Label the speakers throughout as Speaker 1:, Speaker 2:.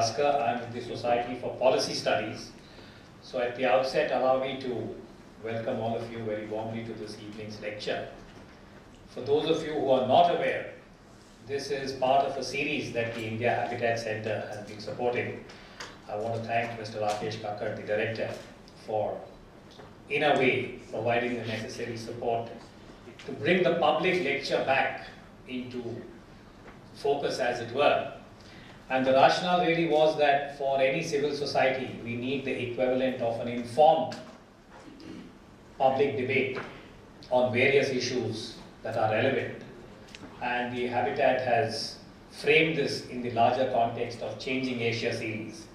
Speaker 1: Bhaskar. I am with the Society for Policy Studies. So at the outset, allow me to welcome all of you very warmly to this evening's lecture. For those of you who are not aware, this is part of a series that the India Habitat Center has been supporting. I want to thank Mr. Rakesh Kakkad, the director, for, in a way, providing the necessary support to bring the public lecture back into focus, as it were. And the rationale really was that for any civil society, we need the equivalent of an informed public debate on various issues that are relevant. And the Habitat has framed this in the larger context of Changing Asia series.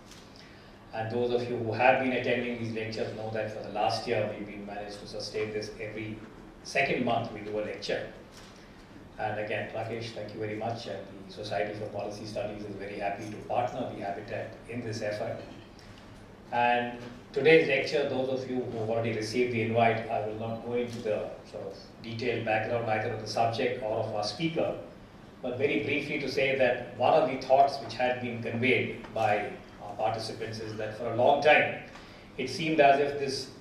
Speaker 1: And those of you who have been attending these lectures know that for the last year, we've managed to sustain this every second month we do a lecture. And again, Rakesh, thank you very much. And the Society for Policy Studies is very happy to partner the Habitat in this effort. And today's lecture, those of you who have already received the invite, I will not go into the sort of detailed background either of the subject or of our speaker, but very briefly to say that one of the thoughts which had been conveyed by our participants is that for a long time, it seemed as if this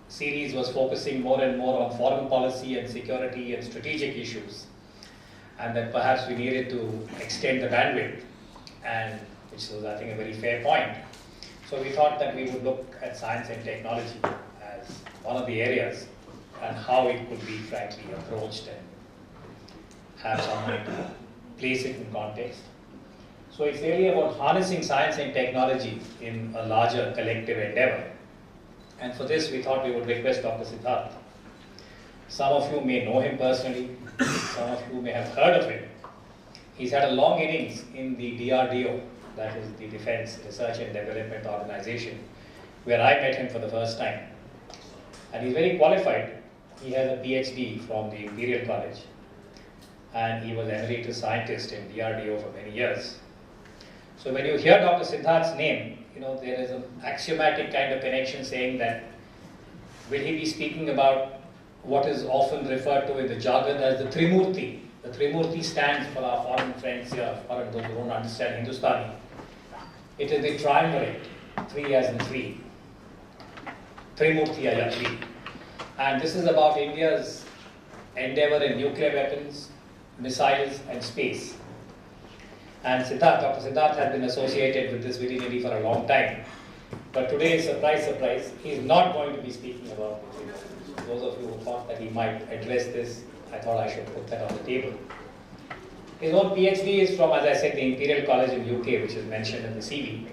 Speaker 1: series was focusing more and more on foreign policy and security and strategic issues, and that perhaps we needed to extend the bandwidth, and which was, I think, a very fair point. So we thought that we would look at science and technology as one of the areas and how it could be, frankly, approached and have some way to place it in context. So it's really about harnessing science and technology in a larger collective endeavor. And for this, we thought we would request Dr. Siddharth. Some of you may know him personally. Some of you may have heard of him. He's had a long innings in the DRDO, that is the Defense Research and Development Organization, where I met him for the first time. And he's very qualified. He has a PhD from the Imperial College. And he was an emeritus scientist in DRDO for many years. So when you hear Dr. Siddharth's name, there is an axiomatic kind of connection saying that will he be speaking about what is often referred to in the jargon as the Trimurti. The Trimurti stands for our foreign friends here, foreign those who don't understand Hindustani. It is the triumvirate, three as in three. Trimurti aya, three. And this is about India's endeavor in nuclear weapons, missiles and space. And Dr. Siddharth has been associated with this willy-nilly for a long time. But today, surprise, surprise, he is not going to be speaking about it. Those of you who thought that he might address this, I thought I should put that on the table. His own PhD is from, as I said, the Imperial College in UK, which is mentioned in the CV.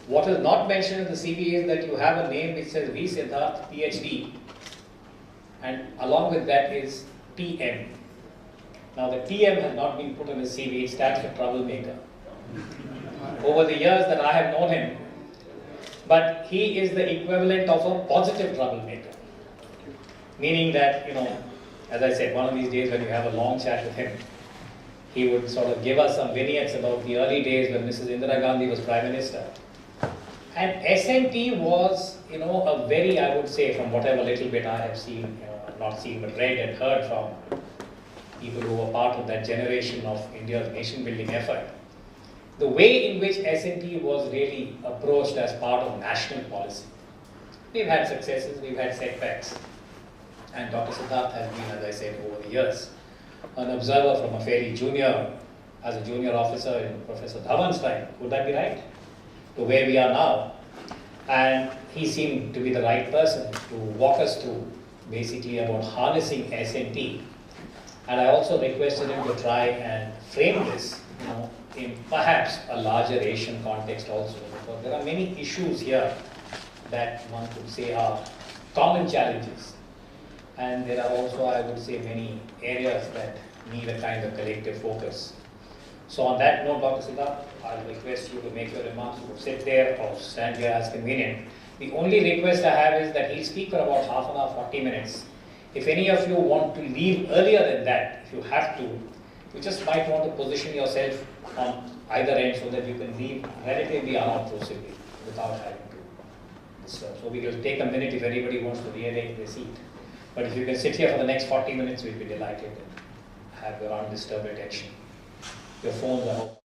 Speaker 1: What is not mentioned in the CV is that you have a name which says V. Siddharth, PhD, and along with that is TM. Now the TM has not been put on his CV, it stands for troublemaker. Over the years that I have known him, but he is the equivalent of a positive troublemaker. Meaning that, as I said, one of these days when you have a long chat with him, he would sort of give us some vignettes about the early days when Mrs. Indira Gandhi was Prime Minister. And SNT was, a very, I would say, from whatever little bit I have seen, not seen, but read and heard from people who were part of that generation of India's nation-building effort, the way in which SNT was really approached as part of national policy. We've had successes, we've had setbacks. And Dr. Siddharth has been, as I said, over the years, an observer from a fairly as a junior officer in Professor Dhawan's time, would that be right? To where we are now. And he seemed to be the right person to walk us through basically about harnessing SNT. And I also requested him to try and frame this, in perhaps a larger Asian context also. Because there are many issues here that one could say are common challenges. And there are also, I would say, many areas that need a kind of collective focus. So on that note, Dr. Siddharth, I will request you to make your remarks. You could sit there or stand here as convenient. The only request I have is that he'll speak for about half an hour, 40 minutes. If any of you want to leave earlier than that, if you have to, you just might want to position yourself on either end so that you can leave relatively unobtrusively without having to disturb. So we will take a minute if anybody wants to rearrange their seat. But if you can sit here for the next 40 minutes, we'll be delighted and have your undisturbed attention. Your phones are open.